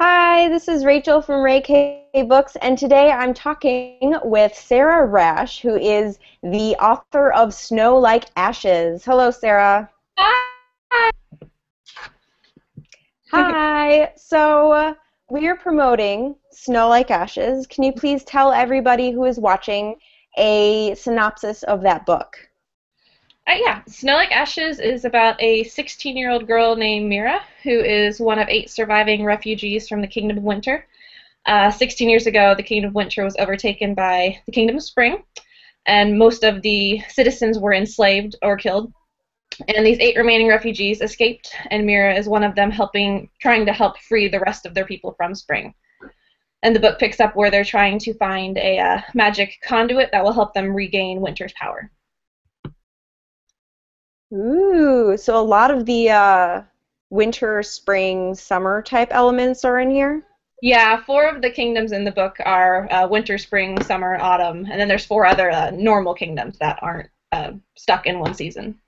Hi, this is Rachel from Ray K Books, and today I'm talking with Sara Raasch, who is the author of Snow Like Ashes. Hello, Sara. Hi. Hi. We are promoting Snow Like Ashes. Can you please tell everybody who is watching a synopsis of that book? Yeah, Snow Like Ashes is about a 16-year-old girl named Mira who is one of 8 surviving refugees from the Kingdom of Winter. 16 years ago, the Kingdom of Winter was overtaken by the Kingdom of Spring, and most of the citizens were enslaved or killed. And these 8 remaining refugees escaped, and Mira is one of them, trying to help free the rest of their people from Spring. And the book picks up where they're trying to find a magic conduit that will help them regain Winter's power. Ooh, so a lot of the winter, spring, summer type elements are in here. Yeah, 4 of the kingdoms in the book are winter, spring, summer, autumn, and then there's 4 other normal kingdoms that aren't stuck in one season.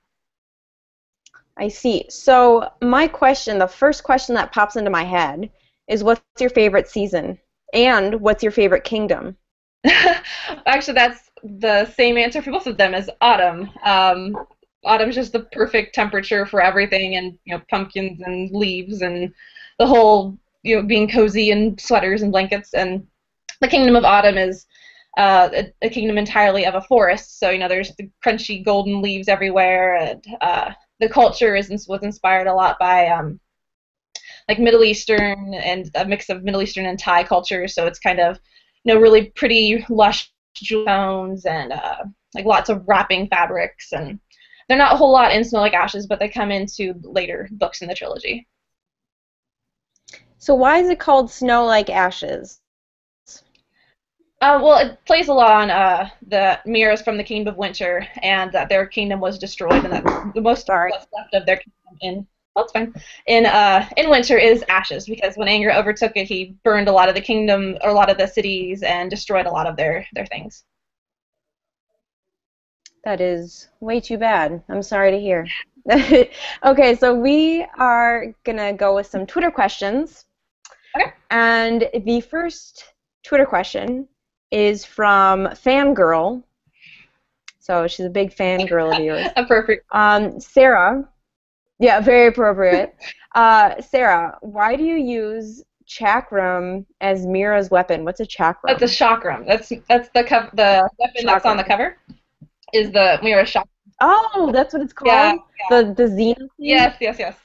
I see. So my question, the first question that pops into my head is what's your favorite season? And what's your favorite kingdom? Actually, that's the same answer for both of them as autumn. Autumn's just the perfect temperature for everything, and pumpkins and leaves and the whole being cozy and sweaters and blankets. And the kingdom of autumn is a kingdom entirely of a forest. So there's the crunchy golden leaves everywhere, and the culture was inspired a lot by like Middle Eastern and a mix of Middle Eastern and Thai culture. So it's kind of really pretty lush jewel tones and like lots of wrapping fabrics, and they're not a whole lot in Snow Like Ashes, but they come into later books in the trilogy. So why is it called Snow Like Ashes? Well, it plays a lot on the Miras from the Kingdom of Winter, and that their kingdom was destroyed, and that the most Sorry. what's left of their kingdom well, it's fine in winter is ashes, because when anger overtook it, he burned a lot of the kingdom or a lot of the cities and destroyed a lot of their things. That is way too bad. I'm sorry to hear. Okay, so we are gonna go with some Twitter questions. Okay. And the first Twitter question is from Fangirl. So she's a big fangirl of yours. Appropriate. Sarah, yeah, very appropriate. Sarah, why do you use chakram as Mira's weapon? What's a That's a chakram? chakram. The weapon that's on the Chakram. cover is the Mira chakram. Oh, that's what it's Yeah. called? The Xena thing? Yes. Yes. Yes.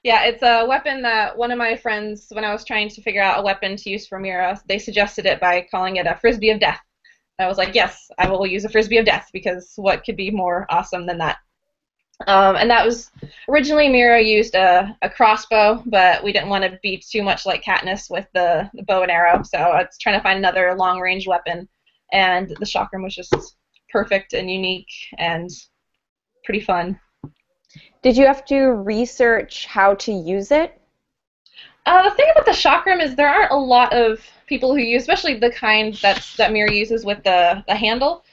Yeah, it's a weapon that one of my friends, when I was trying to figure out a weapon to use for Mira, they suggested it by calling it a frisbee of death. And I was like, yes, I will use a frisbee of death, because what could be more awesome than that? And that was originally Mira used a crossbow, but we didn't want to be too much like Katniss with the bow and arrow, so I was trying to find another long range weapon, and the chakram was just perfect and unique and pretty fun. Did you have to research how to use it? The thing about the chakram is there aren't a lot of people who use, especially the kind that Mira uses with the handle.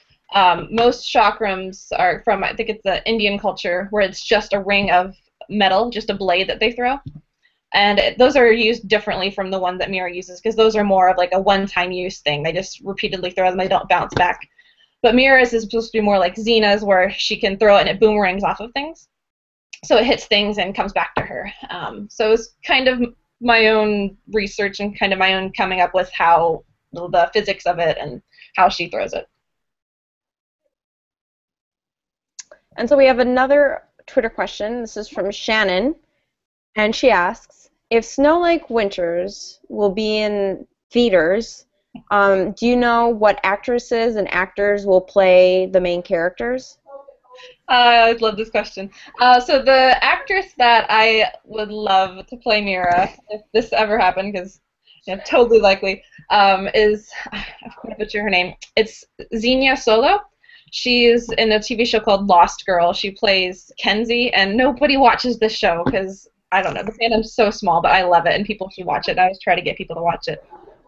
Most chakrams are from, I think it's the Indian culture, where it's just a ring of metal, just a blade that they throw. And those are used differently from the one that Mira uses, because those are more of like a one-time use thing. They just repeatedly throw them, they don't bounce back. But Mira's is supposed to be more like Xena's, where she can throw it and it boomerangs off of things. So it hits things and comes back to her. So it's kind of my own research and kind of my own coming up with how the physics of it and how she throws it. And so we have another Twitter question. This is from Shannon, and she asks, if Snow Like Winters will be in theaters, do you know what actresses and actors will play the main characters? I love this question. So the actress that I would love to play Mira, if this ever happened, because totally likely, is I'm gonna butcher her name. It's Xenia Solo. She's in a TV show called Lost Girl. She plays Kenzie, and nobody watches this show because I don't know, the fandom's so small, but I love it, and people should watch it. I always try to get people to watch it.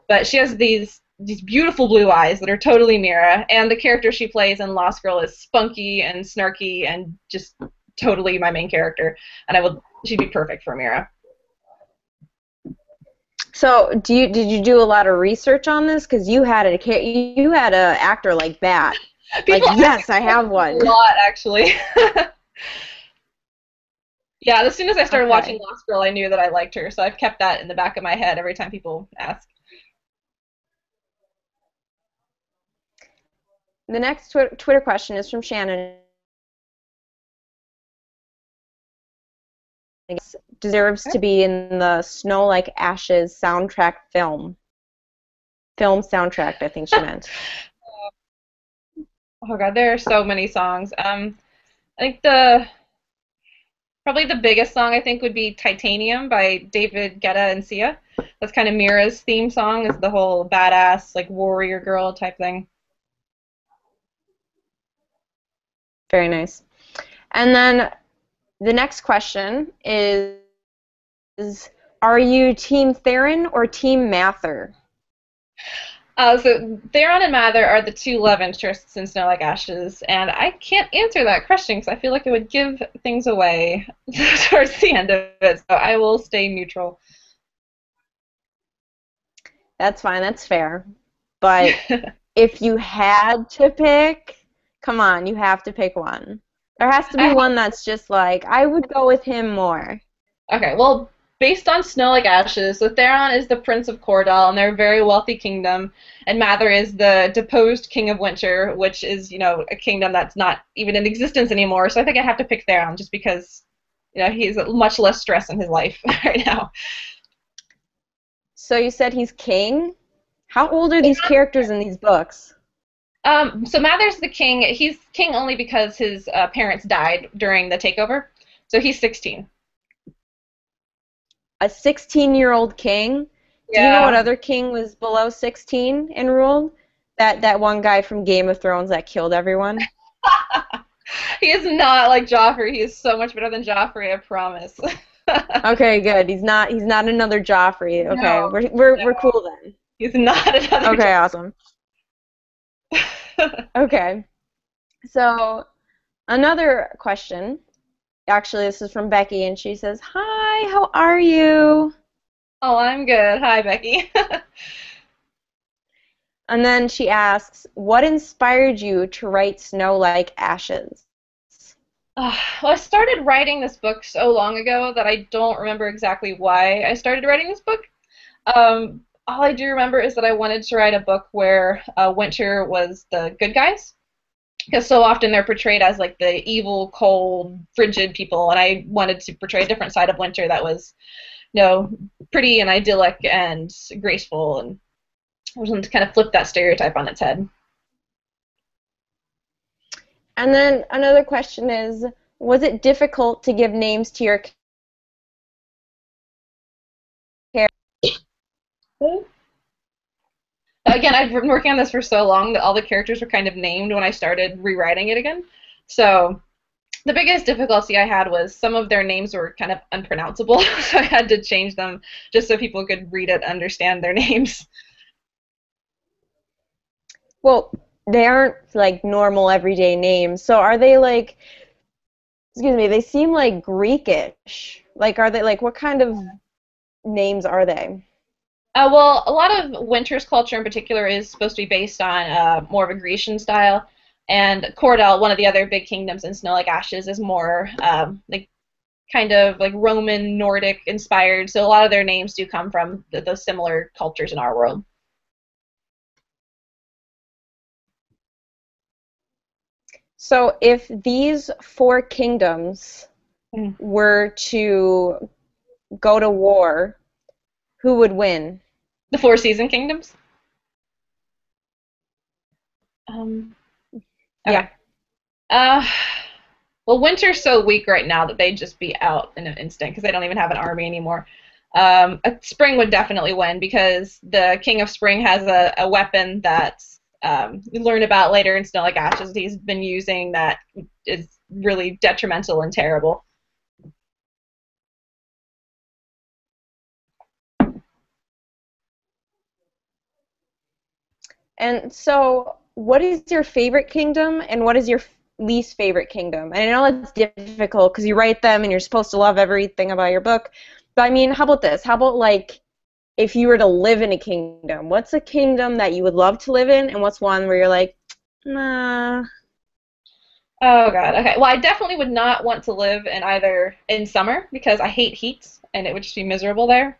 But she has these beautiful blue eyes that are totally Mira, and the character she plays in Lost Girl is spunky and snarky and just totally my main character, and she'd be perfect for Mira. So, did you do a lot of research on this? Because you had a actor like that. Like, People ask yes, I have me a one. lot, actually. Yeah, as soon as I started watching Okay. Lost Girl, I knew that I liked her, so I've kept that in the back of my head every time people ask. The next Twitter question is from Shannon. Deserves to be in the Snow Like Ashes soundtrack film soundtrack, I think she meant. Oh god, there are so many songs. I think the probably the biggest song I think would be Titanium by David Guetta and Sia. That's kind of Mira's theme song, is the whole badass like warrior girl type thing. Very nice. And then the next question is are you Team Theron or Team Mather? So Theron and Mather are the two love interests in Snow Like Ashes, and I can't answer that question because I feel like it would give things away towards the end of it. So I will stay neutral. That's fine, that's fair. But if you had to pick, come on, you have to pick one. There has to be I one that's just like, I would go with him more. Okay, well, based on Snow Like Ashes, so Theron is the Prince of Cordell, and they're a very wealthy kingdom, and Mather is the deposed King of Winter, which is, a kingdom that's not even in existence anymore. So I think I have to pick Theron just because, he's much less stress in his life right now. So you said he's king? How old are these characters in these books? So Mather's the king. He's king only because his parents died during the takeover. So he's 16. A 16-year-old king? Do you know what Yeah. other king was below 16 and ruled? That one guy from Game of Thrones that killed everyone? He is not like Joffrey. He is so much better than Joffrey, I promise. Okay, good. He's not another Joffrey. Okay, No, we're cool then. he's not another Okay, awesome. Joffrey. Okay. So, another question. Actually, this is from Becky, and she says, "Hi, how are you?" Oh, I'm good. Hi, Becky. And then she asks, "What inspired you to write Snow Like Ashes?" Well, I started writing this book so long ago that I don't remember exactly why I started writing this book. All I do remember is that I wanted to write a book where Winter was the good guys, because so often they're portrayed as like the evil, cold, frigid people, and I wanted to portray a different side of Winter that was, pretty and idyllic and graceful, and I wanted to kind of flip that stereotype on its head. And then another question is, was it difficult to give names to your characters? Again, I've been working on this for so long that all the characters were kind of named when I started rewriting it again. So the biggest difficulty I had was some of their names were kind of unpronounceable, so I had to change them just so people could read it and understand their names. Well, they aren't like normal everyday names. So are they like, excuse me, they seem like Greekish. Like, are they like, what kind of names are they? Well, a lot of Winter's culture in particular is supposed to be based on more of a Grecian style, and Cordell, one of the other big kingdoms in Snow Like Ashes, is more like kind of like Roman Nordic inspired. So a lot of their names do come from those similar cultures in our world. So if these four kingdoms Mm. were to go to war, who would win? The Four Season Kingdoms. Um, Yeah. okay. Uh, well, Winter's so weak right now that they'd just be out in an instant because they don't even have an army anymore. Spring would definitely win because the King of Spring has a weapon that you learn about later in Snow Like Ashes that he's been using that is really detrimental and terrible. And so, what is your favorite kingdom and what is your least favorite kingdom? And I know it's difficult because you write them and you're supposed to love everything about your book. But I mean, how about this? How about like if you were to live in a kingdom, what's a kingdom that you would love to live in, and what's one where you're like, nah? Oh God. Okay. Well, I definitely would not want to live in either in summer because I hate heat and it would just be miserable there.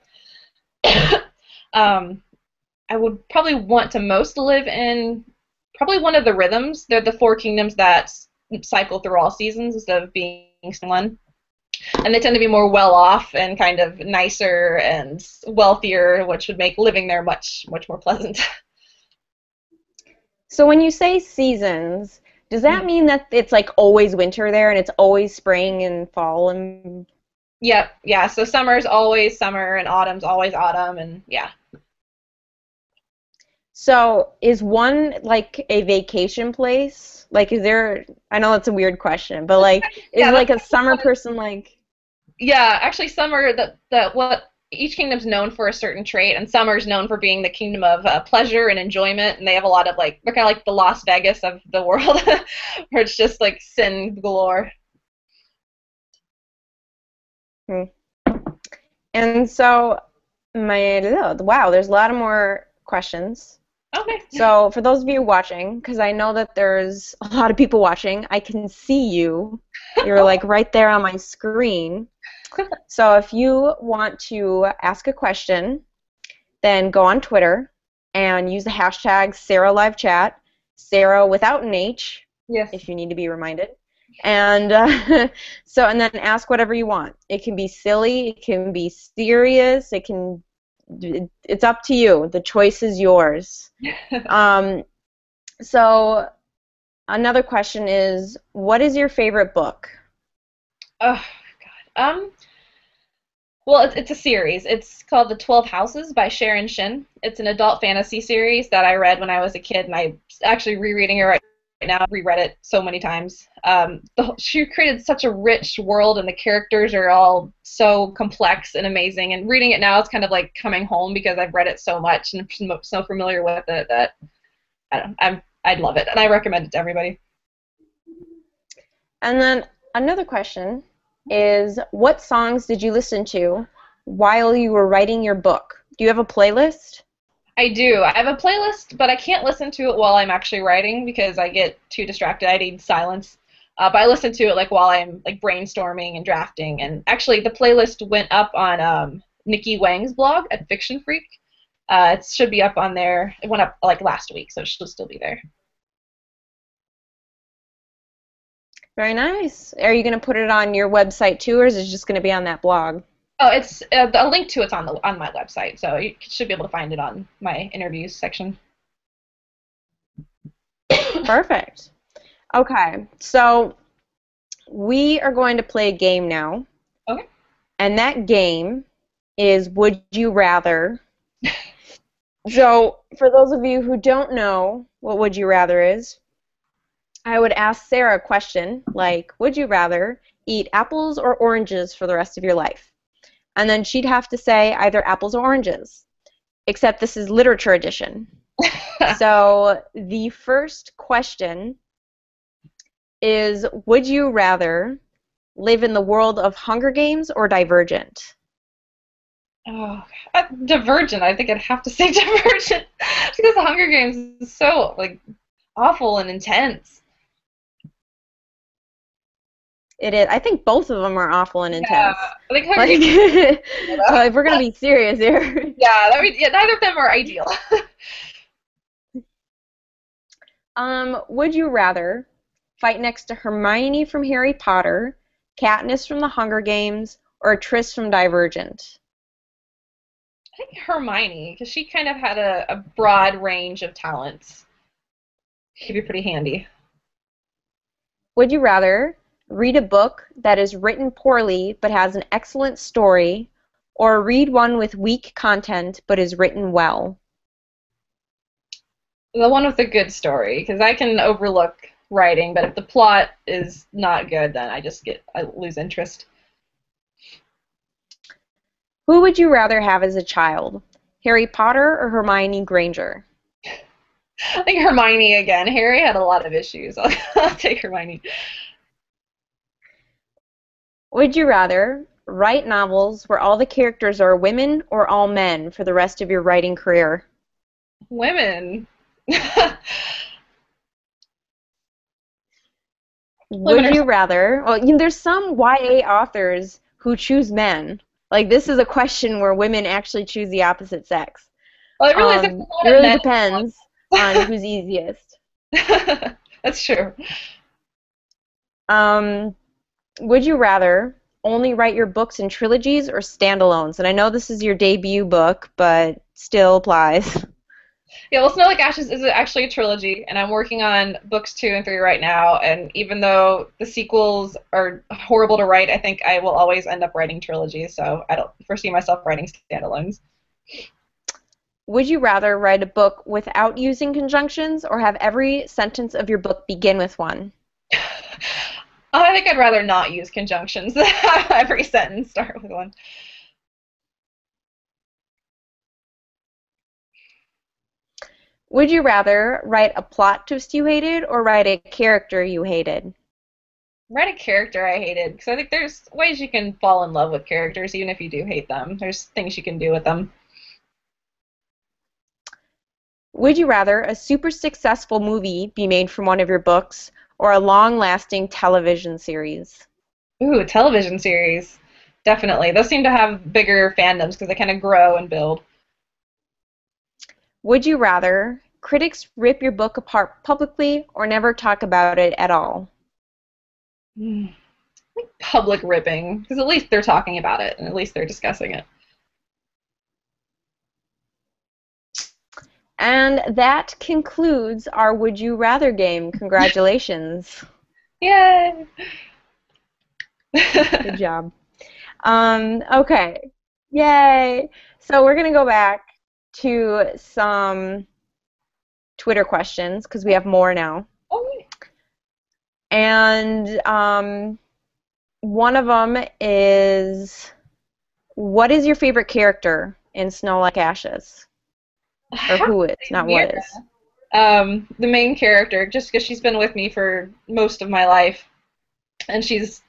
um, I would probably want to most live in probably one of the rhythms. They're the four kingdoms that cycle through all seasons instead of being one. And they tend to be more well off and kind of nicer and wealthier, which would make living there much, much more pleasant. So when you say seasons, does that mean that it's like always winter there and it's always spring and fall and Yep, yeah. So summer's always summer and autumn's always autumn and yeah. so is one like a vacation place? Like is there, I know that's a weird question, but like is Yeah, like a summer person like yeah, actually summer the what each kingdom's known for a certain trait and summer's known for being the kingdom of pleasure and enjoyment and they have a lot of like they're kind of like the Las Vegas of the world where it's just like sin galore. hmm. And so wow, there's a lot of more questions. Okay. So for those of you watching, because I know that there's a lot of people watching, I can see you. You're like right there on my screen. So if you want to ask a question, then go on Twitter and use the hashtag #SarahLiveChat, Sarah without an H, Yes. if you need to be reminded. And and then ask whatever you want. It can be silly, it can be serious, it's up to you. The choice is yours. So another question is, what is your favorite book? Oh God. Well, it's a series. It's called The 12 Houses by Sharon Shin. It's an adult fantasy series that I read when I was a kid, and I'm actually rereading it right now. I've reread it so many times. She created such a rich world, and the characters are all so complex and amazing. And reading it now is kind of like coming home because I've read it so much and I'm so familiar with it that I don't know, I'd love it, and I recommend it to everybody. And then another question is, what songs did you listen to while you were writing your book? Do you have a playlist? I do. I have a playlist, but I can't listen to it while I'm actually writing because I get too distracted. I need silence. But I listen to it like while I'm like brainstorming and drafting. And actually, the playlist went up on Nikki Wang's blog at Fiction Freak. It should be up on there. It went up like last week, so it should still be there. Very nice. Are you going to put it on your website too, or is it just going to be on that blog? Oh, it's a link to it's on my website, so you should be able to find it on my interviews section. Perfect. Okay, so we are going to play a game now. Okay. And that game is Would You Rather. So, for those of you who don't know what Would You Rather is, I would ask Sarah a question like, would you rather eat apples or oranges for the rest of your life? And then she'd have to say either apples or oranges, except this is literature edition. So the first question is, would you rather live in the world of Hunger Games or Divergent? Oh, Divergent. I think I'd have to say Divergent because the Hunger Games is so like awful and intense. It is. I think both of them are awful and intense. Yeah, I think Hunger Like, Games. if we're gonna be serious here. Yeah, neither of them are ideal. Would you rather fight next to Hermione from Harry Potter, Katniss from the Hunger Games, or Triss from Divergent? I think Hermione, because she kind of had a broad range of talents. She'd be pretty handy. Would you rather read a book that is written poorly but has an excellent story, or read one with weak content but is written well? The one with a good story, because I can overlook writing, but if the plot is not good, then I lose interest. Who would you rather have as a child, Harry Potter or Hermione Granger? I think Hermione again. Harry had a lot of issues. I'll take Hermione. Would you rather write novels where all the characters are women or all men for the rest of your writing career? Women. Women Would are. you rather? Well, there's some YA authors who choose men. Like this is a question where women actually choose the opposite sex. Well, it really is. There's a It lot of really men. depends on who's easiest. That's true. Um, would you rather only write your books in trilogies or standalones? And I know this is your debut book, but still applies. Yeah, well, Snow Like Ashes is actually a trilogy, and I'm working on books 2 and 3 right now. And even though the sequels are horrible to write, I think I will always end up writing trilogies. So I don't foresee myself writing standalones. Would you rather write a book without using conjunctions or have every sentence of your book begin with one? I think I'd rather not use conjunctions than have every sentence start with one. Would you rather write a plot twist you hated or write a character you hated? Write a character I hated, because I think there's ways you can fall in love with characters, even if you do hate them. There's things you can do with them. Would you rather a super successful movie be made from one of your books or a long-lasting television series? Ooh, a television series. Definitely. Those seem to have bigger fandoms because they kind of grow and build. Would you rather critics rip your book apart publicly or never talk about it at all? Hmm. Public ripping, because at least they're talking about it and at least they're discussing it. And that concludes our Would You Rather game. Congratulations. Yay! Good job. Okay. Yay. So we're going to go back to some Twitter questions because we have more now. Oh, And one of them is, what is your favorite character in Snow Like Ashes? I Or have who to is, say not what Mira, is. the main character, just because she's been with me for most of my life, and she's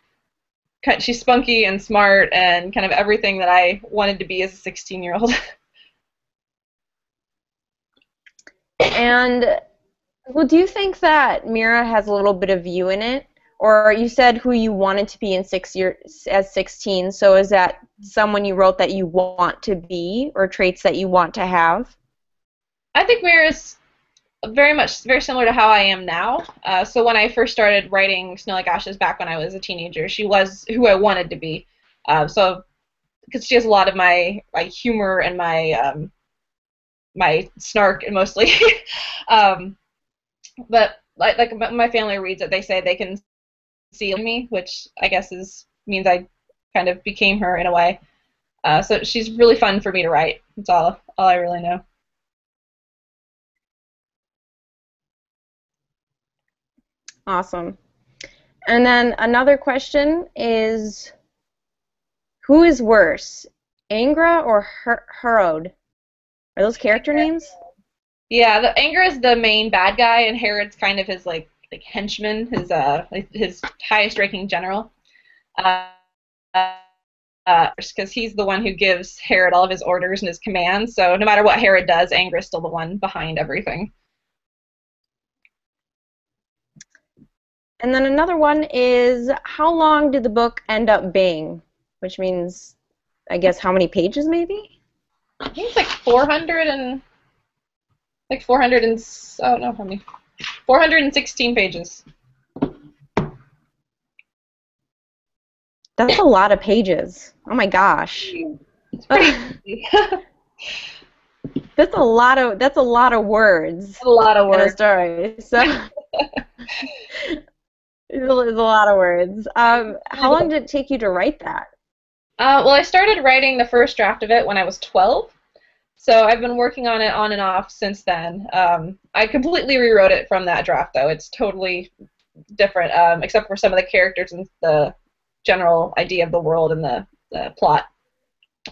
spunky and smart and kind of everything that I wanted to be as a 16-year-old. And, well, do you think that Mira has a little bit of you in it? Or you said who you wanted to be in 6 years as 16, so is that someone you wrote that you want to be or traits that you want to have? I think Mira's very similar to how I am now. So when I first started writing Snow Like Ashes back when I was a teenager, she was who I wanted to be. So because she has a lot of my humor and my snark mostly. um, but like my family reads it, they say they can see in me, which I guess means I kind of became her in a way. So she's really fun for me to write. That's all I really know. Awesome. And then another question is, who is worse, Angra or Herod? Are those character names? Yeah, the Anger is the main bad guy, and Herod's kind of his like henchman, his highest ranking general. Uh, because he's the one who gives Herod all of his orders and his commands. So no matter what Herod does, Anger is still the one behind everything. And then another one is, how long did the book end up being? Which means, I guess, how many pages maybe? I think it's like 400 and like 400 and oh no, how many? 416 pages. That's a lot of pages. Oh my gosh. It's pretty That's a lot of words a lot of in a words. story. So it's a lot of words. How long did it take you to write that? Well, I started writing the first draft of it when I was 12, so I've been working on it on and off since then. I completely rewrote it from that draft, though. It's totally different, except for some of the characters and the general idea of the world and the plot.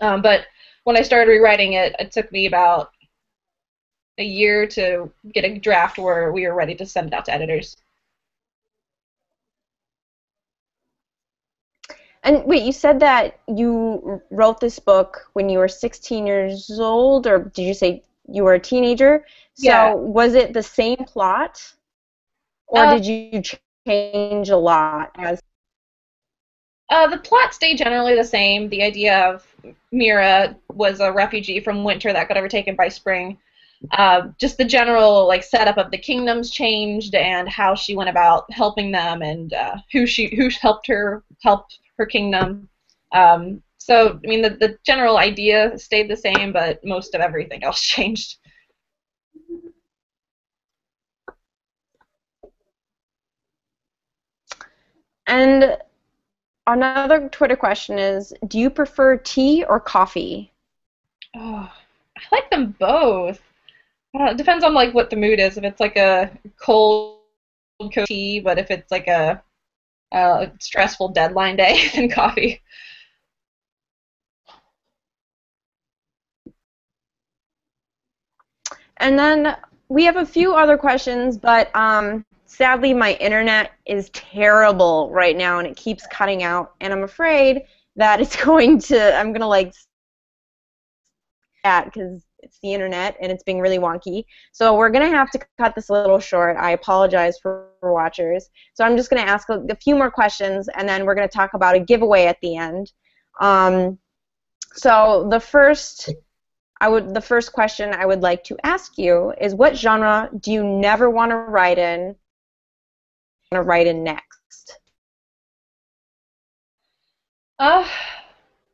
But when I started rewriting it, it took me about a year to get a draft where we were ready to send it out to editors. And wait, you said that you wrote this book when you were 16 years old, or did you say you were a teenager? Yeah. So was it the same plot, or Uh, did you change a lot as? the plot stayed generally the same. The idea of Mira was a refugee from winter that got overtaken by spring. Just the general like setup of the kingdoms changed and how she went about helping them and who help her kingdom. So I mean the general idea stayed the same, but most of everything else changed. And another Twitter question is, do you prefer tea or coffee? Oh, I like them both. It depends on like what the mood is. If it's like a cold tea, but if it's like a stressful deadline day, then coffee. And then we have a few other questions, but sadly my internet is terrible right now and it keeps cutting out, and I'm afraid that it's I'm going to like that because it's the internet and it's being really wonky. So we're going to have to cut this a little short. I apologize for watchers. So I'm just going to ask a few more questions, and then we're going to talk about a giveaway at the end. Um, so the first question I would like to ask you is, what genre do you never want to write in? Want to write in next? Uh,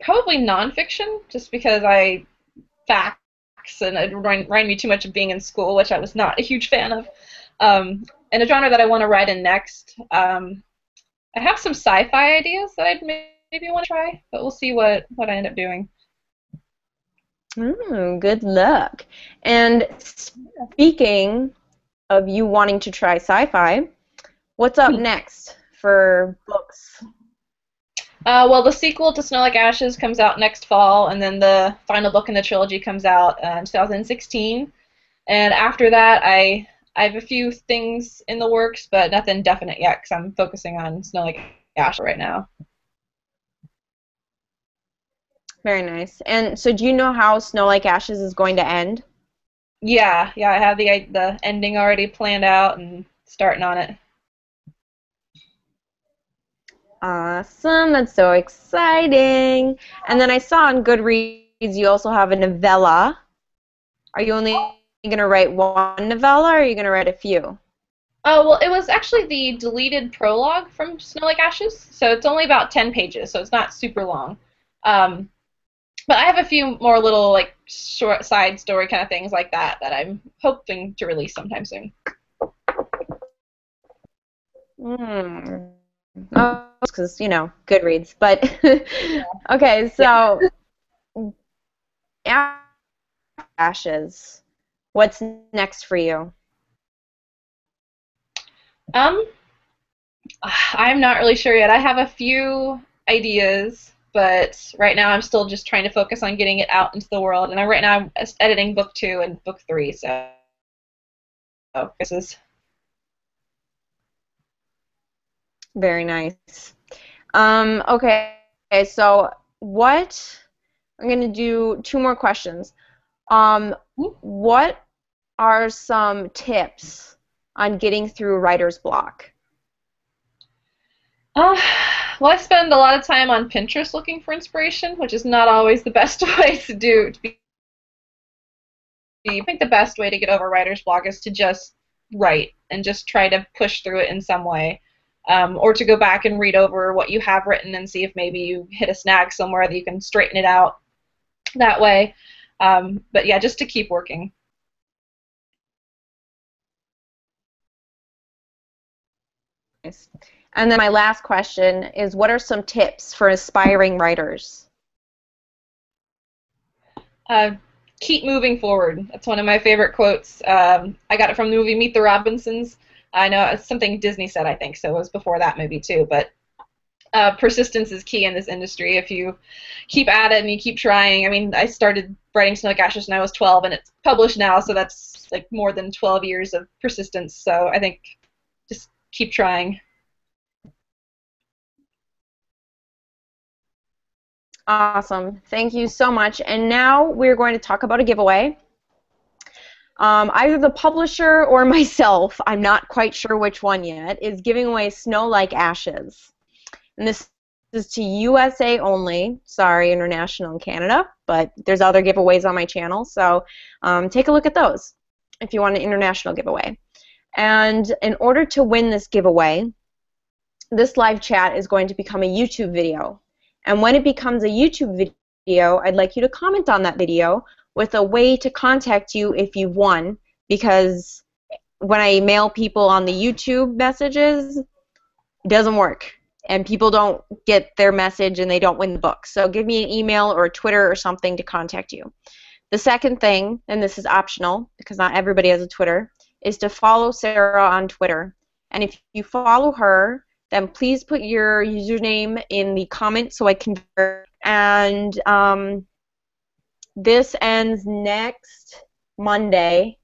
Probably nonfiction, just because I facts and it reminded me too much of being in school, which I was not a huge fan of. And a genre that I want to write in next. I have some sci-fi ideas that I'd maybe want to try, but we'll see what I end up doing. Good luck. And speaking of you wanting to try sci-fi, what's up next for books? Well, the sequel to Snow Like Ashes comes out next fall, and then the final book in the trilogy comes out in 2016. And after that, I have a few things in the works, but nothing definite yet because I'm focusing on Snow Like Ashes right now. Very nice. And so do you know how Snow Like Ashes is going to end? Yeah, I have the ending already planned out and starting on it. Awesome. That's so exciting. And then I saw on Goodreads you also have a novella. Are you only going to write one novella, or are you going to write a few? Oh, well, it was actually the deleted prologue from Snow Like Ashes, so it's only about 10 pages, so it's not super long. Um, but I have a few more little, like, short side story kind of things like that I'm hoping to release sometime soon. Hmm. Oh, because, Goodreads. But, okay, so after Ashes, what's next for you? Um, I'm not really sure yet. I have a few ideas, but right now I'm still just trying to focus on getting it out into the world. And right now I'm editing book 2 and book 3, so this is. Very nice. Okay, so I'm going to do two more questions. What are some tips on getting through writer's block? Uh, well, I spend a lot of time on Pinterest looking for inspiration, which is not always the best way to do. I think the best way to get over writer's block is to just write and just try to push through it in some way. Or to go back and read over what you have written and see if maybe you hit a snag somewhere that you can straighten it out that way. But yeah, just to keep working. Nice. And then my last question is, what are some tips for aspiring writers? Uh, Keep moving forward. That's one of my favorite quotes. I got it from the movie Meet the Robinsons. I know it's something Disney said, I think, so it was before that movie too. But persistence is key in this industry. If you keep at it and you keep trying, I mean, I started writing Snow Like Ashes when I was 12, and it's published now, so that's like more than 12 years of persistence. So I think just keep trying. Awesome. Thank you so much. And now we're going to talk about a giveaway. Either the publisher or myself, I'm not quite sure which one yet, is giving away Snow Like Ashes. And this is to USA only. Sorry, international and Canada, but there's other giveaways on my channel, so take a look at those if you want an international giveaway. And in order to win this giveaway, this live chat is going to become a YouTube video. And when it becomes a YouTube video, I'd like you to comment on that video with a way to contact you if you've won, because when I mail people on the YouTube messages, it doesn't work. And people don't get their message and they don't win the book. So give me an email or a Twitter or something to contact you. The second thing, and this is optional because not everybody has a Twitter, is to follow Sara on Twitter. And if you follow her, then please put your username in the comments so I can. And this ends next Monday.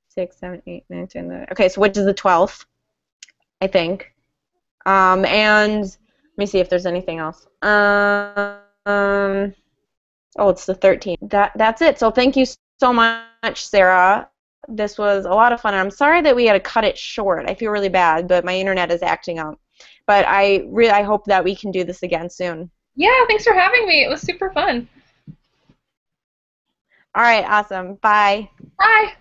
6, 7, 8, 9, 10, 11. Okay, so which is the 12th, I think. And let me see if there's anything else. Oh, it's the 13th. That's it. So thank you so much, Sara. This was a lot of fun. I'm sorry that we had to cut it short. I feel really bad, but my internet is acting up. But I hope that we can do this again soon. Yeah, thanks for having me. It was super fun. All right, awesome. Bye. Bye.